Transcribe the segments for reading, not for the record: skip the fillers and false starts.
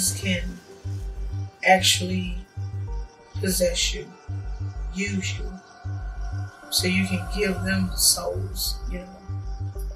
demons can actually possess you, use you, so you can give them souls,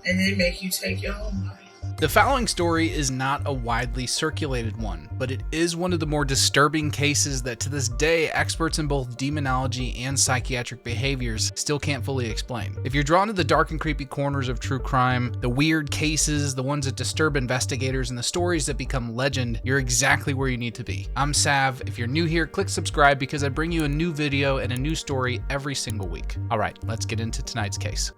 and they make you take your own life. The following story is not a widely circulated one, but it is one of the more disturbing cases that to this day experts in both demonology and psychiatric behaviors still can't fully explain. If you're drawn to the dark and creepy corners of true crime, the weird cases, the ones that disturb investigators, and the stories that become legend, you're exactly where you need to be. I'm Sav. If you're new here, click subscribe because I bring you a new video and a new story every single week. All right, let's get into tonight's case.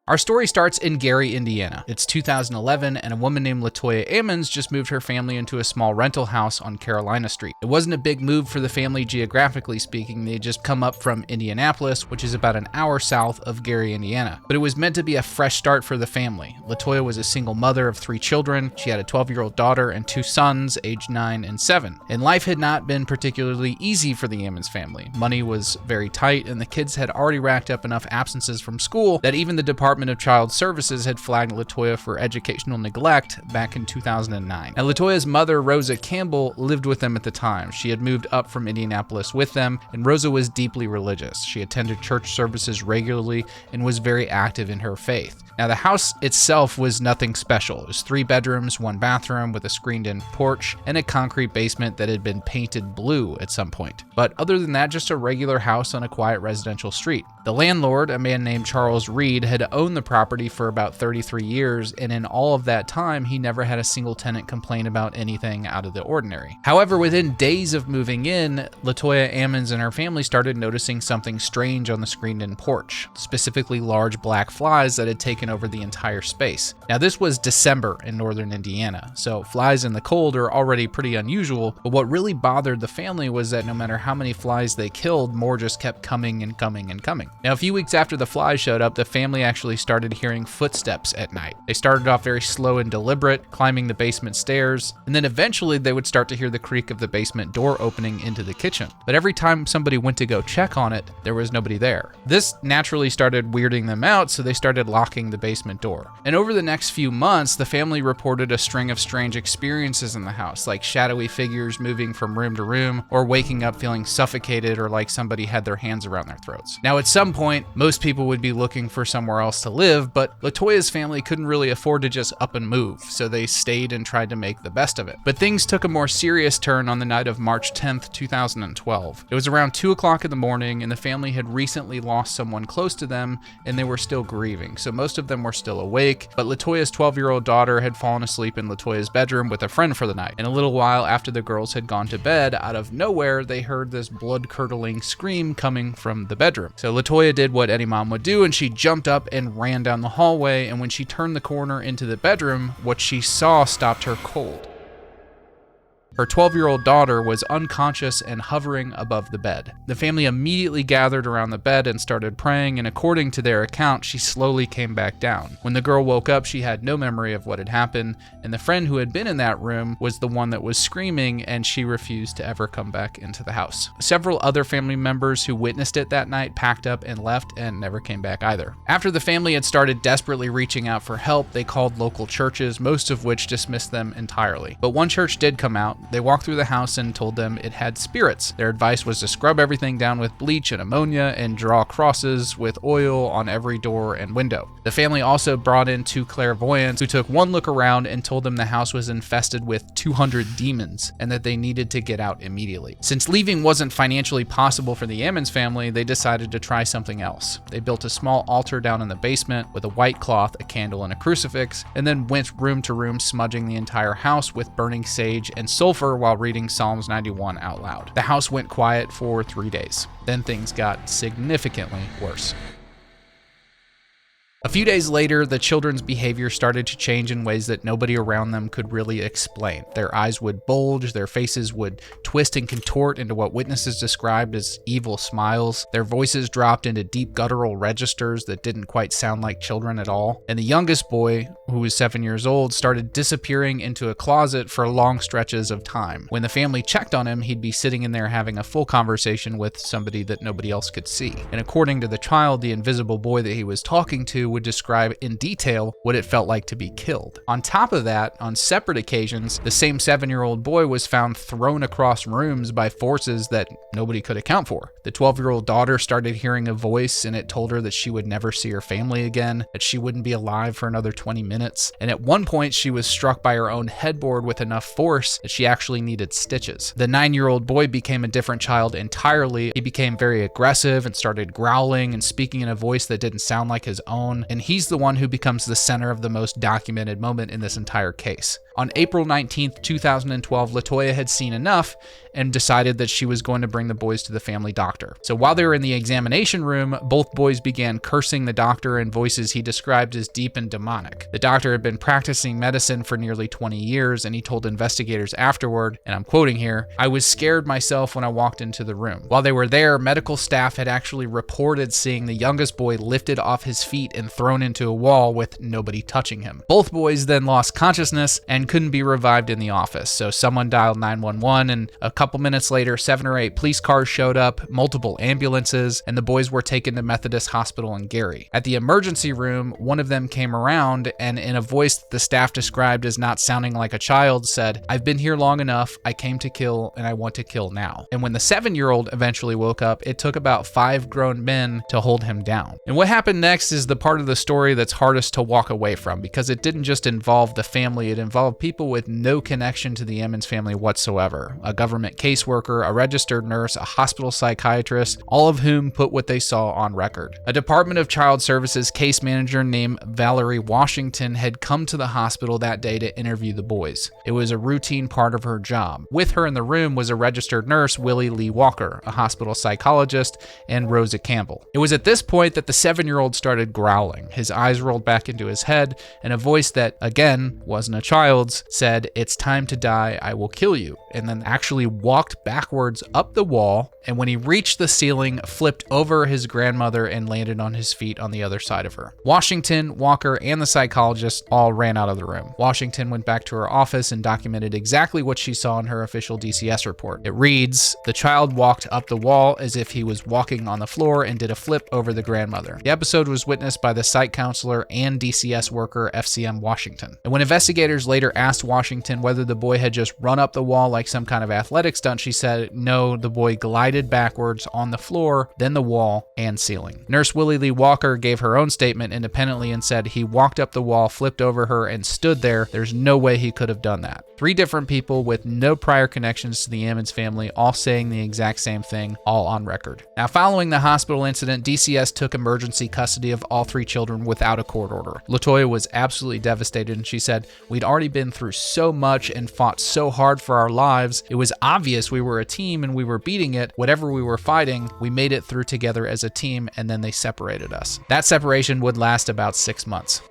Our story starts in Gary, Indiana. It's 2011, and a woman named Latoya Ammons just moved her family into a small rental house on Carolina Street. It wasn't a big move for the family geographically speaking. They had just come up from Indianapolis, which is about an hour south of Gary, Indiana. But it was meant to be a fresh start for the family. Latoya was a single mother of 3 children. She had a 12-year-old daughter and 2 sons, aged 9 and 7. And life had not been particularly easy for the Ammons family. Money was very tight, and the kids had already racked up enough absences from school that even the Department of Child Services had flagged Latoya for educational neglect back in 2009. Now, Latoya's mother, Rosa Campbell, lived with them at the time. She had moved up from Indianapolis with them, and Rosa was deeply religious. She attended church services regularly and was very active in her faith. Now, the house itself was nothing special. It was 3 bedrooms, 1 bathroom with a screened-in porch, and a concrete basement that had been painted blue at some point. But other than that, just a regular house on a quiet residential street. The landlord, a man named Charles Reed, had owned the property for about 33 years, and in all of that time, he never had a single tenant complain about anything out of the ordinary. However, within days of moving in, Latoya Ammons and her family started noticing something strange on the screened-in porch, specifically large black flies that had taken over the entire space. Now, this was December in northern Indiana, so flies in the cold are already pretty unusual, but what really bothered the family was that no matter how many flies they killed, more just kept coming and coming and coming. Now, a few weeks after the flies showed up, the family actually started hearing footsteps at night. They started off very slow and deliberate, climbing the basement stairs, and then eventually they would start to hear the creak of the basement door opening into the kitchen. But every time somebody went to go check on it, there was nobody there. This naturally started weirding them out, so they started locking the basement door. And over the next few months, the family reported a string of strange experiences in the house, like shadowy figures moving from room to room, or waking up feeling suffocated or like somebody had their hands around their throats. Now, at some point, most people would be looking for somewhere else to live, but Latoya's family couldn't really afford to just up and move, so they stayed and tried to make the best of it. But things took a more serious turn on the night of March 10th, 2012. It was around 2 o'clock in the morning, and the family had recently lost someone close to them, and they were still grieving, so most of them were still awake, but Latoya's 12-year-old daughter had fallen asleep in Latoya's bedroom with a friend for the night. And a little while after the girls had gone to bed, out of nowhere, they heard this blood-curdling scream coming from the bedroom. So Latoya did what any mom would do, and she jumped up and ran down the hallway, and when she turned the corner into the bedroom, what she saw stopped her cold. Her 12-year-old daughter was unconscious and hovering above the bed. The family immediately gathered around the bed and started praying, and according to their account, she slowly came back down. When the girl woke up, she had no memory of what had happened, and the friend who had been in that room was the one that was screaming, and she refused to ever come back into the house. Several other family members who witnessed it that night packed up and left and never came back either. After the family had started desperately reaching out for help, they called local churches, most of which dismissed them entirely. But one church did come out. They walked through the house and told them it had spirits. Their advice was to scrub everything down with bleach and ammonia and draw crosses with oil on every door and window. The family also brought in 2 clairvoyants who took one look around and told them the house was infested with 200 demons and that they needed to get out immediately. Since leaving wasn't financially possible for the Ammons family, they decided to try something else. They built a small altar down in the basement with a white cloth, a candle, and a crucifix, and then went room to room smudging the entire house with burning sage and sulfur while reading Psalms 91 out loud. The house went quiet for 3 days. Then things got significantly worse. A few days later, the children's behavior started to change in ways that nobody around them could really explain. Their eyes would bulge, their faces would twist and contort into what witnesses described as evil smiles. Their voices dropped into deep guttural registers that didn't quite sound like children at all. And the youngest boy, who was 7 years old, started disappearing into a closet for long stretches of time. When the family checked on him, he'd be sitting in there having a full conversation with somebody that nobody else could see. And according to the child, the invisible boy that he was talking to would describe in detail what it felt like to be killed. On top of that, on separate occasions, the same 7-year-old boy was found thrown across rooms by forces that nobody could account for. The 12-year-old daughter started hearing a voice, and it told her that she would never see her family again, that she wouldn't be alive for another 20 minutes. And at one point, she was struck by her own headboard with enough force that she actually needed stitches. The 9-year-old boy became a different child entirely. He became very aggressive and started growling and speaking in a voice that didn't sound like his own. And he's the one who becomes the center of the most documented moment in this entire case. On April 19th, 2012, Latoya had seen enough and decided that she was going to bring the boys to the family doctor. So while they were in the examination room, both boys began cursing the doctor in voices he described as deep and demonic. The doctor had been practicing medicine for nearly 20 years, and he told investigators afterward, and I'm quoting here, "I was scared myself when I walked into the room." While they were there, medical staff had actually reported seeing the youngest boy lifted off his feet and thrown into a wall with nobody touching him. Both boys then lost consciousness and couldn't be revived in the office. So someone dialed 911, and a couple minutes later, 7 or 8 police cars showed up, multiple ambulances, and the boys were taken to Methodist Hospital in Gary. At the emergency room, one of them came around and in a voice the staff described as not sounding like a child said, "I've been here long enough, I came to kill and I want to kill now." And when the 7-year-old eventually woke up, it took about 5 grown men to hold him down. And what happened next is the part of the story that's hardest to walk away from, because it didn't just involve the family, it involved people with no connection to the Ammons family whatsoever. A government caseworker, a registered nurse, a hospital psychiatrist, all of whom put what they saw on record. A Department of Child Services case manager named Valerie Washington had come to the hospital that day to interview the boys. It was a routine part of her job. With her in the room was a registered nurse, Willie Lee Walker, a hospital psychologist, and Rosa Campbell. It was at this point that the 7-year-old started growling. His eyes rolled back into his head, and a voice that, again, wasn't a child's, said, "It's time to die, I will kill you," and then actually walked backwards up the wall, and when he reached the ceiling, flipped over his grandmother and landed on his feet on the other side of her. Washington, Walker, and the psychologist all ran out of the room. Washington went back to her office and documented exactly what she saw in her official DCS report. It reads, "The child walked up the wall as if he was walking on the floor and did a flip over the grandmother." The episode was witnessed by the site counselor and DCS worker FCM Washington. And when investigators later asked Washington whether the boy had just run up the wall like some kind of athletic stunt, she said, "No, the boy glided backwards on the floor, then the wall and ceiling." Nurse Willie Lee Walker gave her own statement independently and said, "He walked up the wall, flipped over her, and stood there. There's no way he could have done that." 3 different people with no prior connections to the Ammons family, all saying the exact same thing, all on record. Now, following the hospital incident, DCS took emergency custody of all 3 children without a court order. Latoya was absolutely devastated, and she said, "We'd already been through so much and fought so hard for our lives. It was obvious we were a team and we were beating it. Whatever we were fighting, we made it through together as a team, and then they separated us." That separation would last about 6 months.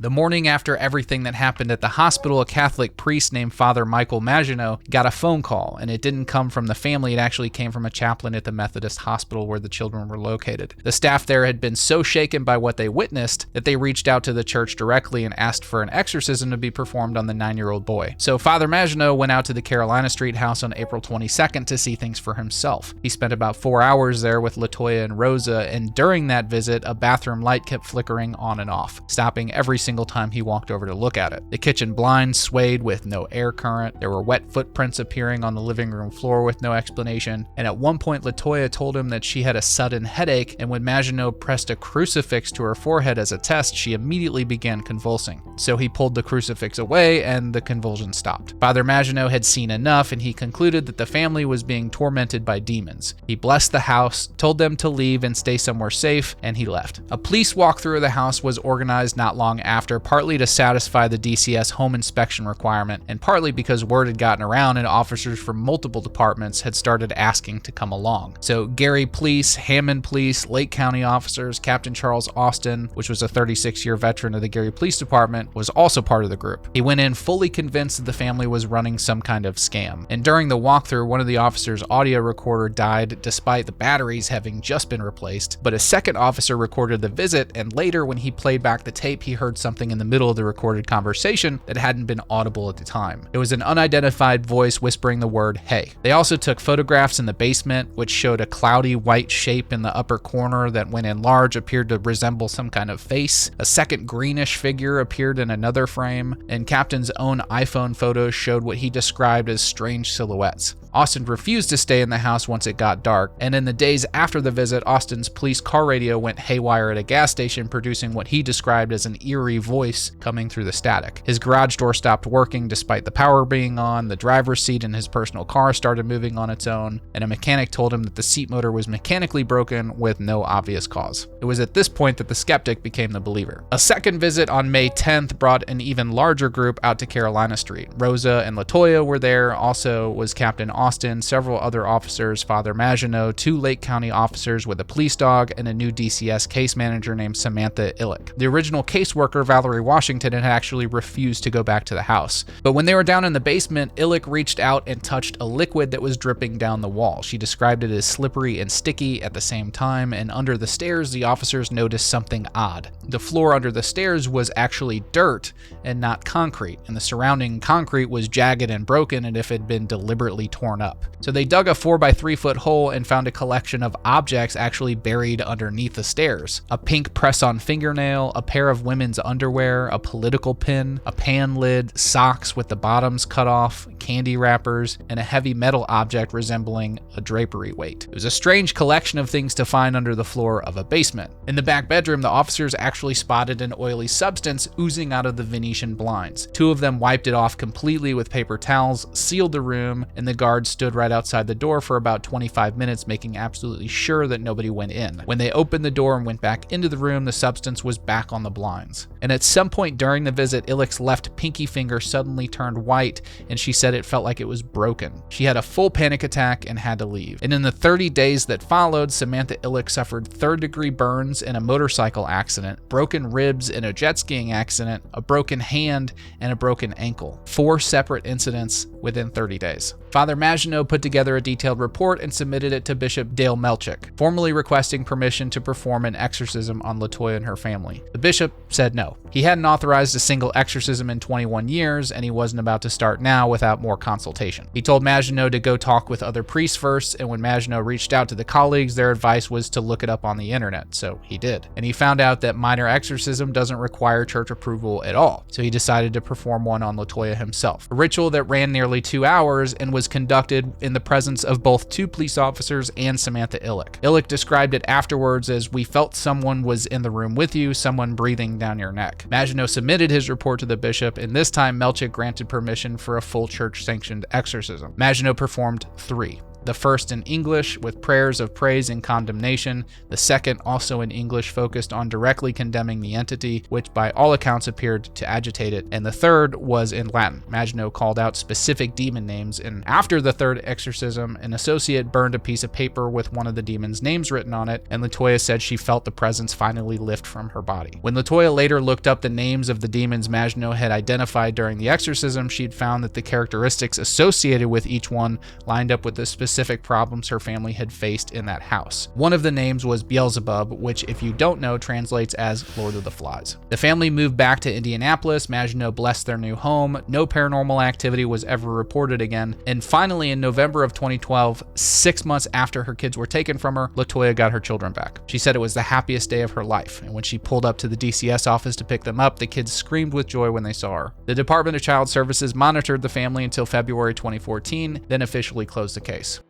The morning after everything that happened at the hospital, a Catholic priest named Father Michael Maginot got a phone call, and it didn't come from the family. It actually came from a chaplain at the Methodist hospital where the children were located. The staff there had been so shaken by what they witnessed that they reached out to the church directly and asked for an exorcism to be performed on the 9-year-old boy. So Father Maginot went out to the Carolina Street house on April 22nd to see things for himself. He spent about 4 hours there with Latoya and Rosa, and during that visit, a bathroom light kept flickering on and off, stopping every single time he walked over to look at it. The kitchen blinds swayed with no air current. There were wet footprints appearing on the living room floor with no explanation. And at one point, Latoya told him that she had a sudden headache, and when Maginot pressed a crucifix to her forehead as a test, she immediately began convulsing. So he pulled the crucifix away, and the convulsion stopped. Father Maginot had seen enough, and he concluded that the family was being tormented by demons. He blessed the house, told them to leave and stay somewhere safe, and he left. A police walkthrough of the house was organized not long after, partly to satisfy the DCS home inspection requirement, and partly because word had gotten around and officers from multiple departments had started asking to come along. So Gary Police, Hammond Police, Lake County officers, Captain Charles Austin, which was a 36-year veteran of the Gary Police Department, was also part of the group. He went in fully convinced that the family was running some kind of scam. And during the walkthrough, one of the officers' audio recorder died despite the batteries having just been replaced, but a second officer recorded the visit, and later when he played back the tape, he heard something in the middle of the recorded conversation that hadn't been audible at the time. It was an unidentified voice whispering the word "hey." They also took photographs in the basement, which showed a cloudy white shape in the upper corner that, when enlarged, appeared to resemble some kind of face. A second greenish figure appeared in another frame, and Captain's own iPhone photos showed what he described as strange silhouettes. Austin refused to stay in the house once it got dark, and in the days after the visit, Austin's police car radio went haywire at a gas station, producing what he described as an eerie voice coming through the static. His garage door stopped working despite the power being on, the driver's seat in his personal car started moving on its own, and a mechanic told him that the seat motor was mechanically broken with no obvious cause. It was at this point that the skeptic became the believer. A second visit on May 10th brought an even larger group out to Carolina Street. Rosa and Latoya were there, also was Captain Austin, several other officers, Father Maginot, 2 Lake County officers with a police dog, and a new DCS case manager named Samantha Illick. The original caseworker, Valerie Washington, had actually refused to go back to the house. But when they were down in the basement, Illick reached out and touched a liquid that was dripping down the wall. She described it as slippery and sticky at the same time, and under the stairs, the officers noticed something odd. The floor under the stairs was actually dirt and not concrete, and the surrounding concrete was jagged and broken as if it had been deliberately torn up. So they dug a 4x3 foot hole and found a collection of objects actually buried underneath the stairs. A pink press-on fingernail, a pair of women's underwear, a political pin, a pan lid, socks with the bottoms cut off, candy wrappers, and a heavy metal object resembling a drapery weight. It was a strange collection of things to find under the floor of a basement. In the back bedroom, the officers actually spotted an oily substance oozing out of the Venetian blinds. 2 of them wiped it off completely with paper towels, sealed the room, and the guards stood right outside the door for about 25 minutes, making absolutely sure that nobody went in. When they opened the door and went back into the room, the substance was back on the blinds. And at some point during the visit, Illick's left pinky finger suddenly turned white, and she said it felt like it was broken. She had a full panic attack and had to leave. And in the 30 days that followed, Samantha Illick suffered 3rd-degree burns in a motorcycle accident, broken ribs in a jet skiing accident, a broken hand, and a broken ankle. 4 separate incidents within 30 days. Father Maginot put together a detailed report and submitted it to Bishop Dale Melchick, formally requesting permission to perform an exorcism on Latoya and her family. The bishop said no. He hadn't authorized a single exorcism in 21 years, and he wasn't about to start now without more consultation. He told Maginot to go talk with other priests first, and when Maginot reached out to the colleagues, their advice was to look it up on the internet, so he did. And he found out that minor exorcism doesn't require church approval at all, so he decided to perform one on Latoya himself. A ritual that ran nearly 2 hours and was conducted in the presence of both 2 police officers and Samantha Illick. Illick described it afterwards as, "We felt someone was in the room with you, someone breathing down your neck." Maginot submitted his report to the bishop, and this time Melchick granted permission for a full church-sanctioned exorcism. Maginot performed 3. The first in English with prayers of praise and condemnation, the second also in English focused on directly condemning the entity, which by all accounts appeared to agitate it, and the third was in Latin. Maginot called out specific demon names, and after the 3rd exorcism, an associate burned a piece of paper with one of the demon's names written on it, and Latoya said she felt the presence finally lift from her body. When Latoya later looked up the names of the demons Maginot had identified during the exorcism, she'd found that the characteristics associated with each one lined up with the specific problems her family had faced in that house. One of the names was Beelzebub, which, if you don't know, translates as Lord of the Flies. The family moved back to Indianapolis. Maginot blessed their new home. No paranormal activity was ever reported again. And finally, in November of 2012, 6 months after her kids were taken from her, Latoya got her children back. She said it was the happiest day of her life, and when she pulled up to the DCS office to pick them up, the kids screamed with joy when they saw her. The Department of Child Services monitored the family until February 2014, then officially closed the case.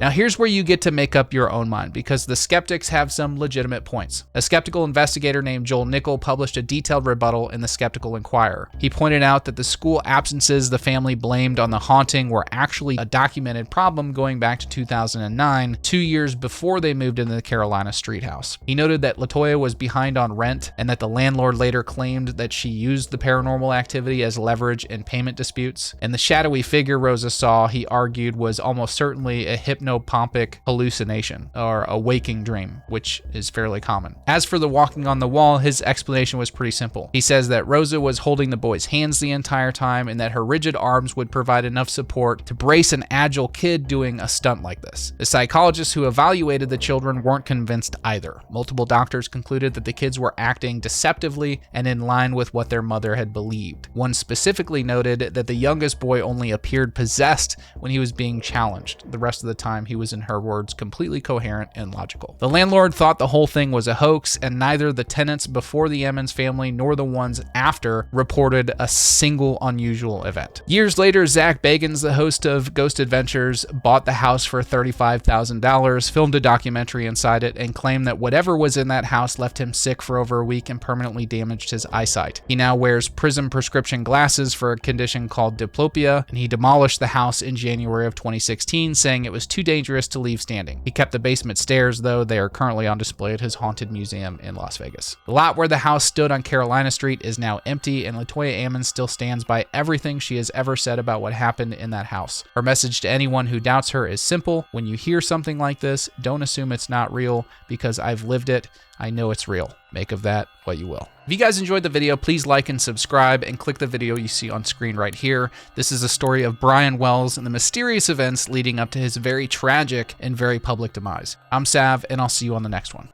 Now here's where you get to make up your own mind, because the skeptics have some legitimate points. A skeptical investigator named Joel Nickel published a detailed rebuttal in the Skeptical Inquirer. He pointed out that the school absences the family blamed on the haunting were actually a documented problem going back to 2009, 2 years before they moved into the Carolina Street house. He noted that Latoya was behind on rent and that the landlord later claimed that she used the paranormal activity as leverage in payment disputes. And the shadowy figure Rosa saw, he argued, was almost certainly a hypnotist hypnopompic hallucination or a waking dream, which is fairly common. As for the walking on the wall, his explanation was pretty simple. He says that Rosa was holding the boy's hands the entire time and that her rigid arms would provide enough support to brace an agile kid doing a stunt like this. The psychologists who evaluated the children weren't convinced either. Multiple doctors concluded that the kids were acting deceptively and in line with what their mother had believed. One specifically noted that the youngest boy only appeared possessed when he was being challenged. The rest of the time, he was, in her words, completely coherent and logical. The landlord thought the whole thing was a hoax, and neither the tenants before the Ammons family nor the ones after reported a single unusual event. Years later, Zach Bagans, the host of Ghost Adventures, bought the house for $35,000, filmed a documentary inside it, and claimed that whatever was in that house left him sick for over a week and permanently damaged his eyesight. He now wears prism prescription glasses for a condition called diplopia, and he demolished the house in January of 2016, saying it was too dangerous to leave standing. He kept the basement stairs, though. They are currently on display at his haunted museum in Las Vegas. The lot where the house stood on Carolina Street is now empty, and Latoya Ammons still stands by everything she has ever said about what happened in that house. Her message to anyone who doubts her is simple: when you hear something like this, don't assume it's not real, because I've lived it. I know it's real. Make of that what you will. If you guys enjoyed the video, please like and subscribe and click the video you see on screen right here. This is a story of Brian Wells and the mysterious events leading up to his very tragic and very public demise. I'm Sav, and I'll see you on the next one.